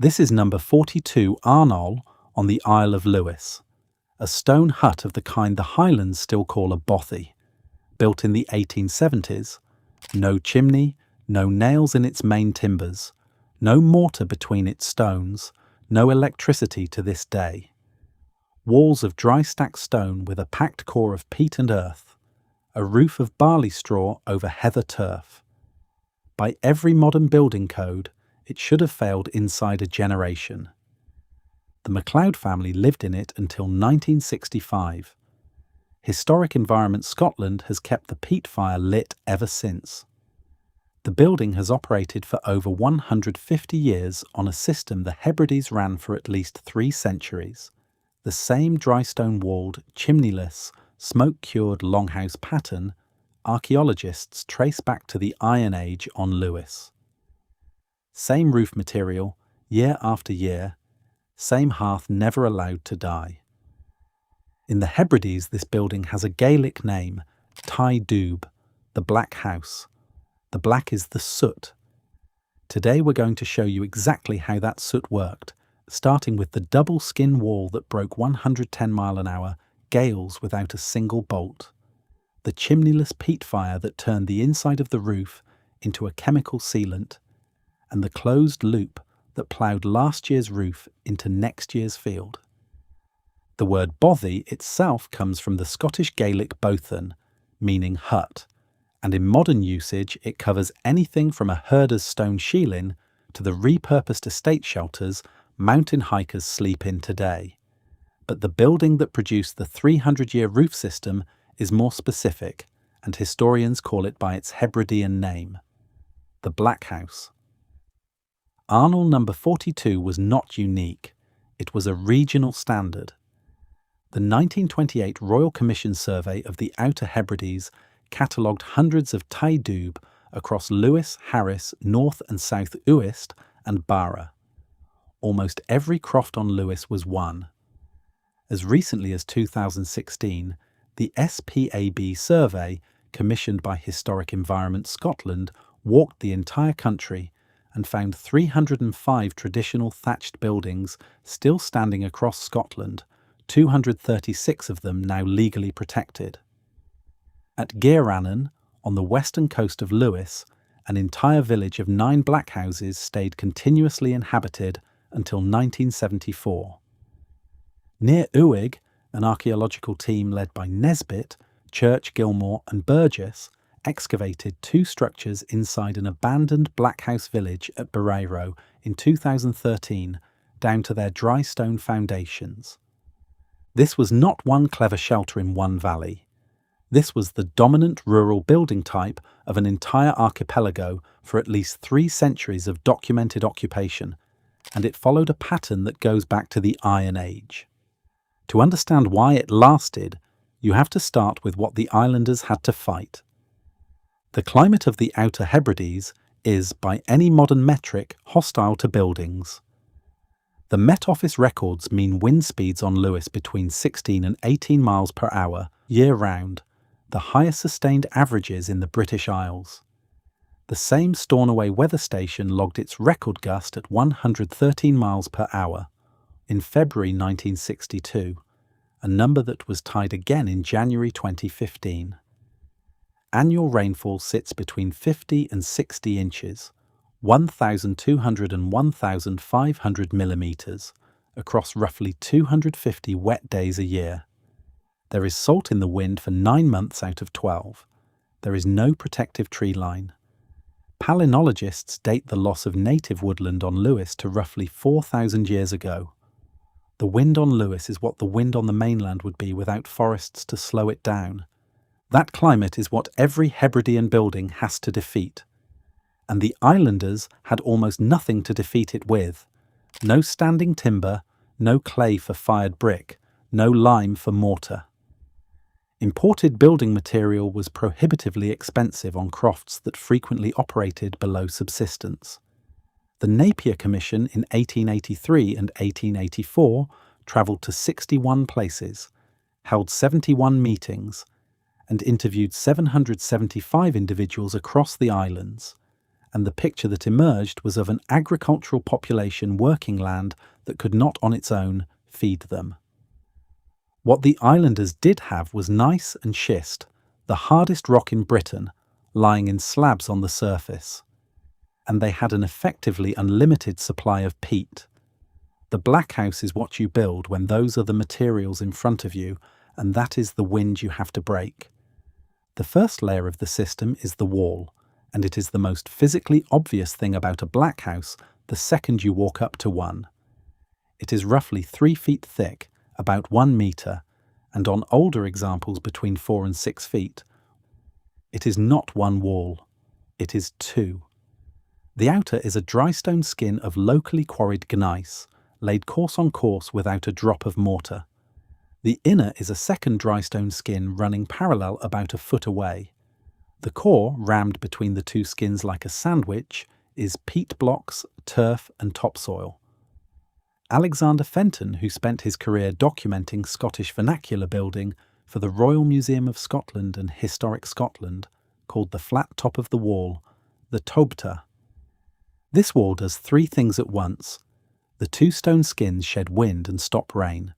This is number 42 Arnol on the Isle of Lewis, a stone hut of the kind the Highlands still call a bothy, built in the 1870s. No chimney, no nails in its main timbers, no mortar between its stones, no electricity to this day. Walls of dry stacked stone with a packed core of peat and earth, a roof of barley straw over heather turf. By every modern building code, it should have failed inside a generation. The Macleod family lived in it until 1965. Historic Environment Scotland has kept the peat fire lit ever since. The building has operated for over 150 years on a system the Hebrides ran for at least 3 centuries. The same drystone-walled, chimneyless, smoke-cured longhouse pattern archaeologists trace back to the Iron Age on Lewis. Same roof material, year after year, same hearth never allowed to die. In the Hebrides, this building has a Gaelic name, Tai Dubh, the Black House. The black is the soot. Today we're going to show you exactly how that soot worked, starting with the double skin wall that broke 110 mph gales without a single bolt, the chimneyless peat fire that turned the inside of the roof into a chemical sealant, and the closed loop that ploughed last year's roof into next year's field. The word Bothy itself comes from the Scottish Gaelic Bothan, meaning hut, and in modern usage it covers anything from a herder's stone shieling to the repurposed estate shelters mountain hikers sleep in today. But the building that produced the 300-year roof system is more specific, and historians call it by its Hebridean name, the Black House. Arnol number 42 was not unique, it was a regional standard. The 1928 Royal Commission survey of the Outer Hebrides catalogued hundreds of Tai Dubh across Lewis, Harris, North and South Uist and Barra. Almost every croft on Lewis was won. As recently as 2016, the SPAB survey, commissioned by Historic Environment Scotland, walked the entire country and found 305 traditional thatched buildings still standing across Scotland, 236 of them now legally protected. At Gearanan, on the western coast of Lewis, an entire village of 9 black houses stayed continuously inhabited until 1974. Near Uig, an archaeological team led by Nesbitt, Church, Gilmore and Burgess excavated 2 structures inside an abandoned black house village at Barreiro in 2013 down to their dry stone foundations. This was not one clever shelter in one valley. This was the dominant rural building type of an entire archipelago for at least 3 centuries of documented occupation, and it followed a pattern that goes back to the Iron Age. To understand why it lasted, you have to start with what the islanders had to fight. The climate of the Outer Hebrides is, by any modern metric, hostile to buildings. The Met Office records mean wind speeds on Lewis between 16 and 18 miles per hour year-round, the highest sustained averages in the British Isles. The same Stornoway weather station logged its record gust at 113 miles per hour in February 1962, a number that was tied again in January 2015. Annual rainfall sits between 50 and 60 inches, 1,200 and 1,500 millimetres, across roughly 250 wet days a year. There is salt in the wind for 9 months out of 12. There is no protective tree line. Palynologists date the loss of native woodland on Lewis to roughly 4,000 years ago. The wind on Lewis is what the wind on the mainland would be without forests to slow it down. That climate is what every Hebridean building has to defeat. And the islanders had almost nothing to defeat it with. No standing timber, no clay for fired brick, no lime for mortar. Imported building material was prohibitively expensive on crofts that frequently operated below subsistence. The Napier Commission in 1883 and 1884 travelled to 61 places, held 71 meetings, and interviewed 775 individuals across the islands, and the picture that emerged was of an agricultural population working land that could not on its own feed them. What the islanders did have was gneiss and schist, the hardest rock in Britain, lying in slabs on the surface. And they had an effectively unlimited supply of peat. The black house is what you build when those are the materials in front of you, and that is the wind you have to break. The first layer of the system is the wall, and it is the most physically obvious thing about a black house the second you walk up to one. It is roughly 3 feet thick, about 1 metre, and on older examples between 4 and 6 feet. It is not one wall, it is 2. The outer is a drystone skin of locally quarried gneiss, laid course on course without a drop of mortar. The inner is a second drystone skin running parallel about a foot away. The core, rammed between the two skins like a sandwich, is peat blocks, turf and topsoil. Alexander Fenton, who spent his career documenting Scottish vernacular building for the Royal Museum of Scotland and Historic Scotland, called the flat top of the wall the tobta. This wall does 3 things at once. The 2 stone skins shed wind and stop rain.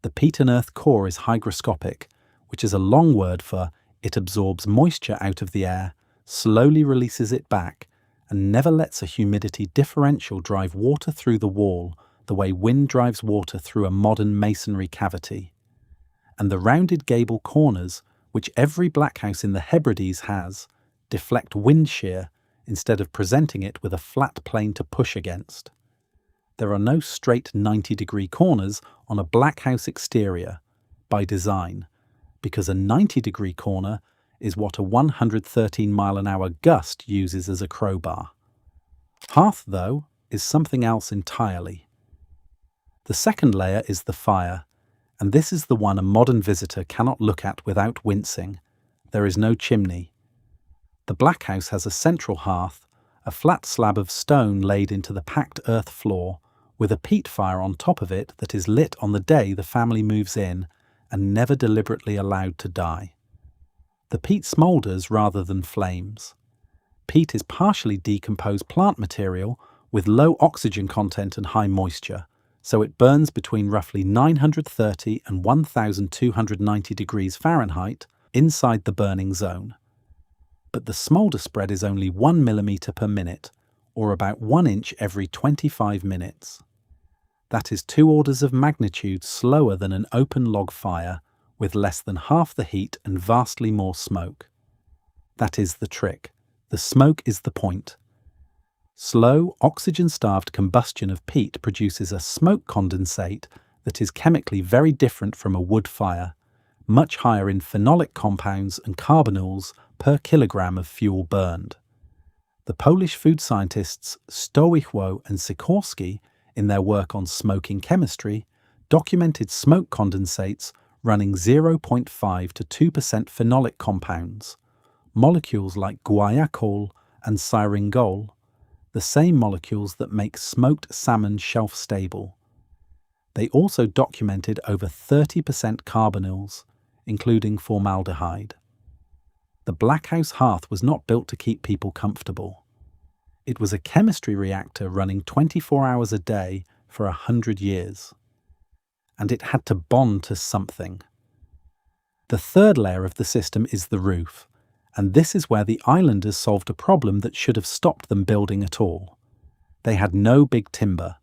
The peat and earth core is hygroscopic, which is a long word for it absorbs moisture out of the air, slowly releases it back, and never lets a humidity differential drive water through the wall the way wind drives water through a modern masonry cavity. And the rounded gable corners, which every black house in the Hebrides has, deflect wind shear instead of presenting it with a flat plane to push against. There are no straight 90-degree corners on a black house exterior, by design, because a 90-degree corner is what a 113-mile-an-hour gust uses as a crowbar. Hearth, though, is something else entirely. The second layer is the fire, and this is the one a modern visitor cannot look at without wincing. There is no chimney. The black house has a central hearth, a flat slab of stone laid into the packed earth floor, with a peat fire on top of it that is lit on the day the family moves in and never deliberately allowed to die. The peat smoulders rather than flames. Peat is partially decomposed plant material with low oxygen content and high moisture, so it burns between roughly 930 and 1290 degrees Fahrenheit inside the burning zone. But the smoulder spread is only 1 millimetre per minute, or about 1 inch every 25 minutes. That is 2 orders of magnitude slower than an open log fire, with less than half the heat and vastly more smoke. That is the trick. The smoke is the point. Slow, oxygen-starved combustion of peat produces a smoke condensate that is chemically very different from a wood fire, much higher in phenolic compounds and carbonyls per kilogram of fuel burned. The Polish food scientists Stowichło and Sikorski, in their work on smoking chemistry, documented smoke condensates running 0.5 to 2% phenolic compounds, molecules like guaiacol and syringol, the same molecules that make smoked salmon shelf-stable. They also documented over 30% carbonyls, including formaldehyde. The black house hearth was not built to keep people comfortable. It was a chemistry reactor running 24 hours a day for 100 years. And it had to bond to something. The third layer of the system is the roof, and this is where the islanders solved a problem that should have stopped them building at all. They had no big timber.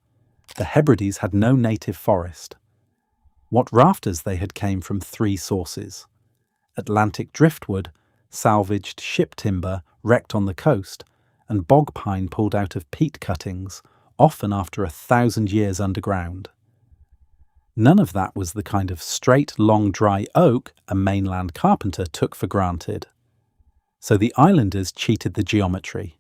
The Hebrides had no native forest. What rafters they had came from 3 sources: Atlantic driftwood, salvaged ship timber wrecked on the coast, and bog pine pulled out of peat cuttings, often after 1,000 years underground. None of that was the kind of straight, long, dry oak a mainland carpenter took for granted. So the islanders cheated the geometry.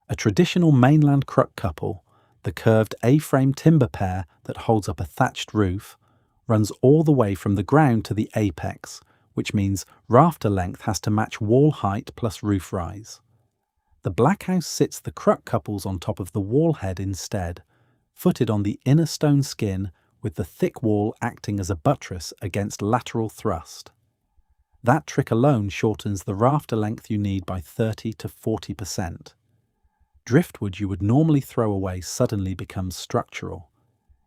A traditional mainland crook couple, the curved A-frame timber pair that holds up a thatched roof, runs all the way from the ground to the apex, which means rafter length has to match wall height plus roof rise. The black house sits the crook couples on top of the wall head instead, footed on the inner stone skin with the thick wall acting as a buttress against lateral thrust. That trick alone shortens the rafter length you need by 30 to 40%. Driftwood you would normally throw away suddenly becomes structural.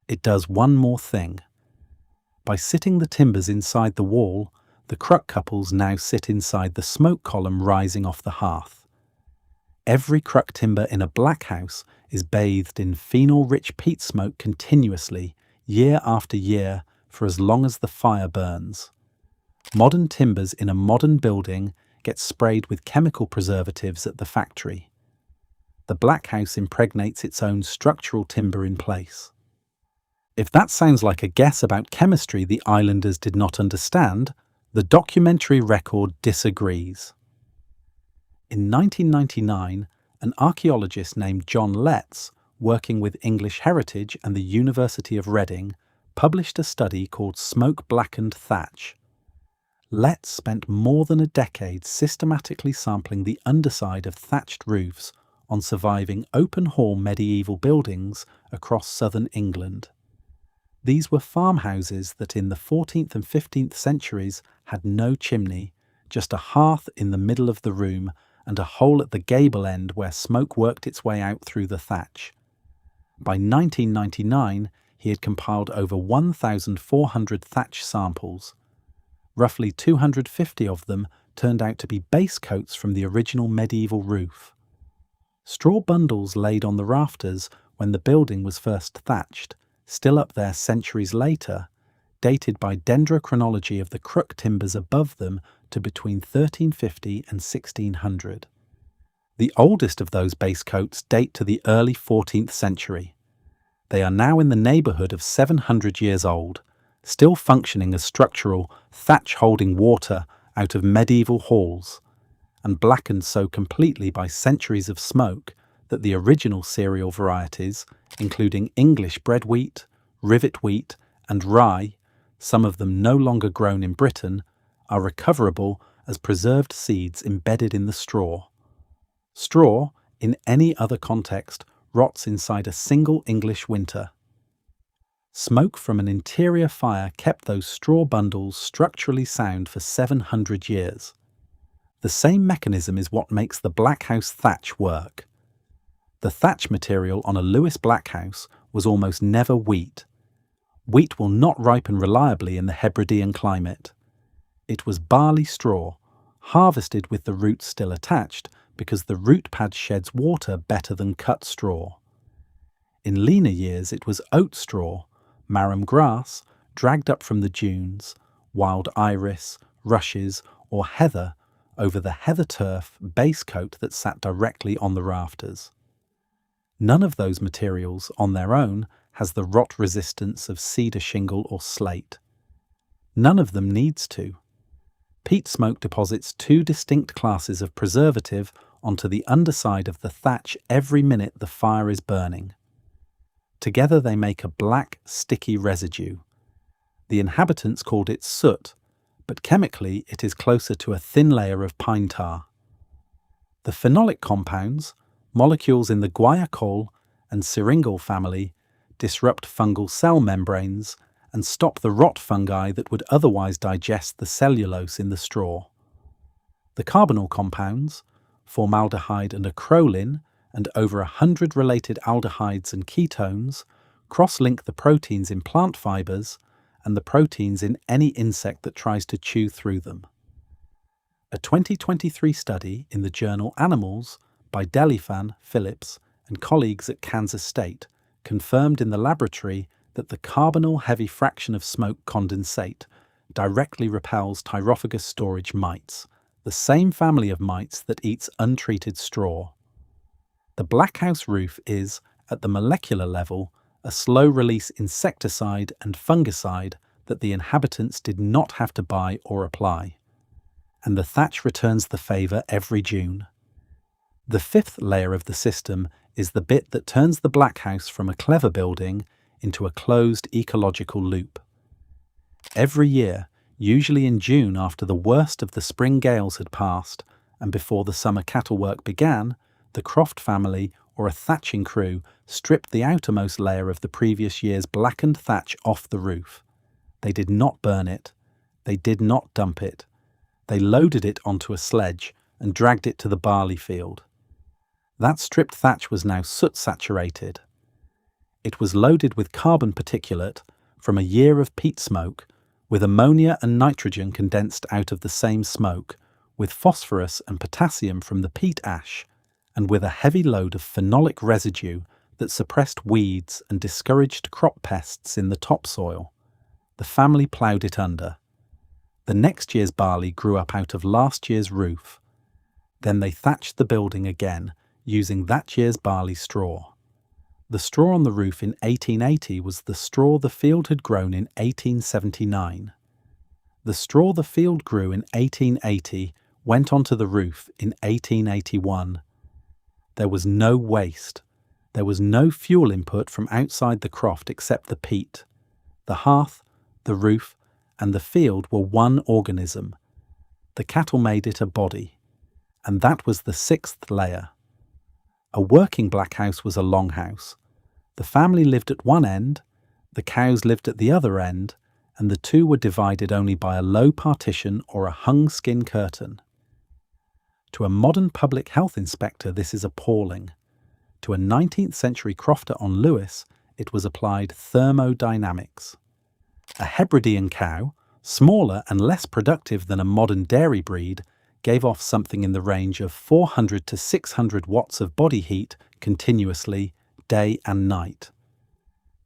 It does one more thing. By sitting the timbers inside the wall, the cruck couples now sit inside the smoke column rising off the hearth. Every cruck timber in a black house is bathed in phenol-rich peat smoke continuously, year after year, for as long as the fire burns. Modern timbers in a modern building get sprayed with chemical preservatives at the factory. The black house impregnates its own structural timber in place. If that sounds like a guess about chemistry the islanders did not understand, the documentary record disagrees. In 1999, an archaeologist named John Letts, working with English Heritage and the University of Reading, published a study called Smoke Blackened Thatch. Letts spent more than a decade systematically sampling the underside of thatched roofs on surviving open-hall medieval buildings across southern England. These were farmhouses that in the 14th and 15th centuries had no chimney, just a hearth in the middle of the room and a hole at the gable end where smoke worked its way out through the thatch. By 1999, he had compiled over 1,400 thatch samples. Roughly 250 of them turned out to be base coats from the original medieval roof. Straw bundles laid on the rafters when the building was first thatched, still up there centuries later, dated by dendrochronology of the cruck timbers above them to between 1350 and 1600. The oldest of those base coats date to the early 14th century. They are now in the neighbourhood of 700 years old, still functioning as structural thatch holding water out of medieval halls, and blackened so completely by centuries of smoke that the original cereal varieties, including English bread wheat, rivet wheat, and rye, some of them no longer grown in Britain, are recoverable as preserved seeds embedded in the straw. Straw, in any other context, rots inside a single English winter. Smoke from an interior fire kept those straw bundles structurally sound for 700 years. The same mechanism is what makes the black house thatch work. The thatch material on a Lewis black house was almost never wheat. Wheat will not ripen reliably in the Hebridean climate. It was barley straw, harvested with the roots still attached because the root pad sheds water better than cut straw. In leaner years it was oat straw, marram grass, dragged up from the dunes, wild iris, rushes or heather over the heather turf base coat that sat directly on the rafters. None of those materials, on their own, has the rot resistance of cedar shingle or slate. None of them needs to. Peat smoke deposits two distinct classes of preservative onto the underside of the thatch every minute the fire is burning. Together they make a black, sticky residue. The inhabitants called it soot, but chemically it is closer to a thin layer of pine tar. The phenolic compounds, molecules in the guaiacol and syringol family, disrupt fungal cell membranes and stop the rot fungi that would otherwise digest the cellulose in the straw. The carbonyl compounds, formaldehyde and acrolein, and over 100 related aldehydes and ketones, cross-link the proteins in plant fibres and the proteins in any insect that tries to chew through them. A 2023 study in the journal Animals by Delifan, Phillips, and colleagues at Kansas State confirmed in the laboratory that the carbonyl heavy fraction of smoke condensate directly repels Tyrophagus storage mites, the same family of mites that eats untreated straw. The black house roof is, at the molecular level, a slow-release insecticide and fungicide that the inhabitants did not have to buy or apply. And the thatch returns the favour every June. The fifth layer of the system is the bit that turns the black house from a clever building into a closed ecological loop. Every year, usually in June after the worst of the spring gales had passed and before the summer cattle work began, the Croft family or a thatching crew stripped the outermost layer of the previous year's blackened thatch off the roof. They did not burn it. They did not dump it. They loaded it onto a sledge and dragged it to the barley field. That stripped thatch was now soot-saturated. It was loaded with carbon particulate from a year of peat smoke, with ammonia and nitrogen condensed out of the same smoke, with phosphorus and potassium from the peat ash, and with a heavy load of phenolic residue that suppressed weeds and discouraged crop pests in the topsoil. The family ploughed it under. The next year's barley grew up out of last year's roof. Then they thatched the building again, using that year's barley straw. The straw on the roof in 1880 was the straw the field had grown in 1879. The straw the field grew in 1880 went onto the roof in 1881. There was no waste. There was no fuel input from outside the croft except the peat. The hearth, the roof, and the field were one organism. The cattle made it a body. And that was the sixth layer. A working black house was a longhouse. The family lived at one end, the cows lived at the other end, and the two were divided only by a low partition or a hung skin curtain. To a modern public health inspector, this is appalling. To a 19th century crofter on Lewis, it was applied thermodynamics. A Hebridean cow, smaller and less productive than a modern dairy breed, gave off something in the range of 400 to 600 watts of body heat continuously, day and night.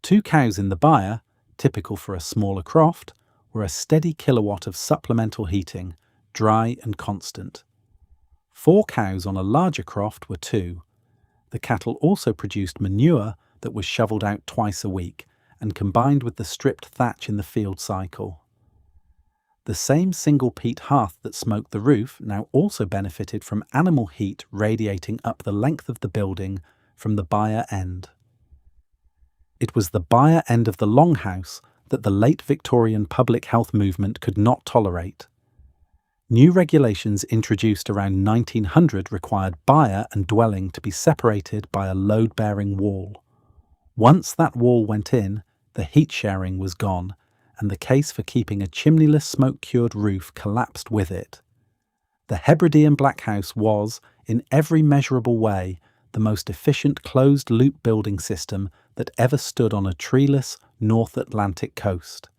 2 cows in the byre, typical for a smaller croft, were a steady kilowatt of supplemental heating, dry and constant. 4 cows on a larger croft were 2. The cattle also produced manure that was shovelled out twice a week and combined with the stripped thatch in the field cycle. The same single peat hearth that smoked the roof now also benefited from animal heat radiating up the length of the building from the byre end. It was the byre end of the longhouse that the late Victorian public health movement could not tolerate. New regulations introduced around 1900 required byre and dwelling to be separated by a load-bearing wall. Once that wall went in, the heat sharing was gone, and the case for keeping a chimneyless smoke-cured roof collapsed with it. The Hebridean black house was, in every measurable way, the most efficient closed-loop building system that ever stood on a treeless North Atlantic coast.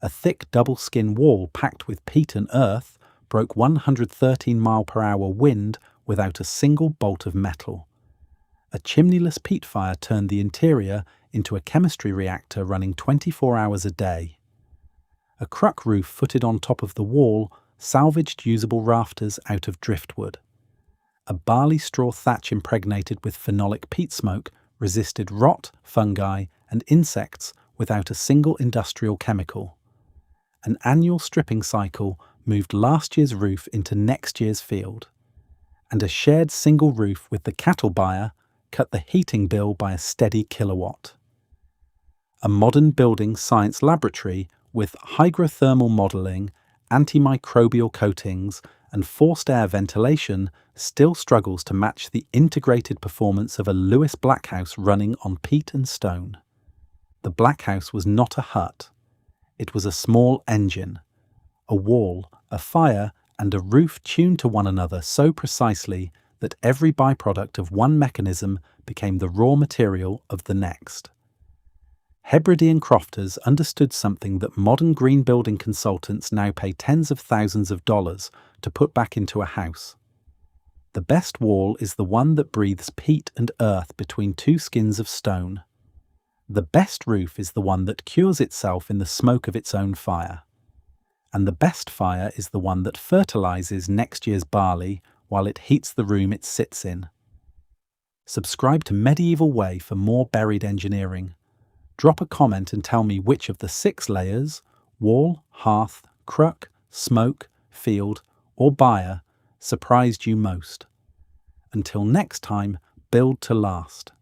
A thick double-skin wall packed with peat and earth broke 113-mile-per-hour wind without a single bolt of metal. A chimneyless peat fire turned the interior into a chemistry reactor running 24 hours a day. A cruck roof footed on top of the wall salvaged usable rafters out of driftwood. A barley straw thatch impregnated with phenolic peat smoke resisted rot, fungi, and insects without a single industrial chemical. An annual stripping cycle moved last year's roof into next year's field. And a shared single roof with the cattle byre cut the heating bill by a steady kilowatt. A modern building science laboratory with hygrothermal modelling, antimicrobial coatings, and forced air ventilation still struggles to match the integrated performance of a Lewis black house running on peat and stone. The black house was not a hut. It was a small engine, a wall, a fire, and a roof tuned to one another so precisely that every byproduct of one mechanism became the raw material of the next. Hebridean crofters understood something that modern green building consultants now pay tens of thousands of dollars to put back into a house. The best wall is the one that breathes peat and earth between 2 skins of stone. The best roof is the one that cures itself in the smoke of its own fire. And the best fire is the one that fertilizes next year's barley while it heats the room it sits in. Subscribe to Medieval Way for more buried engineering. Drop a comment and tell me which of the 6 layers, wall, hearth, cruck, smoke, field, or byre, surprised you most. Until next time, build to last.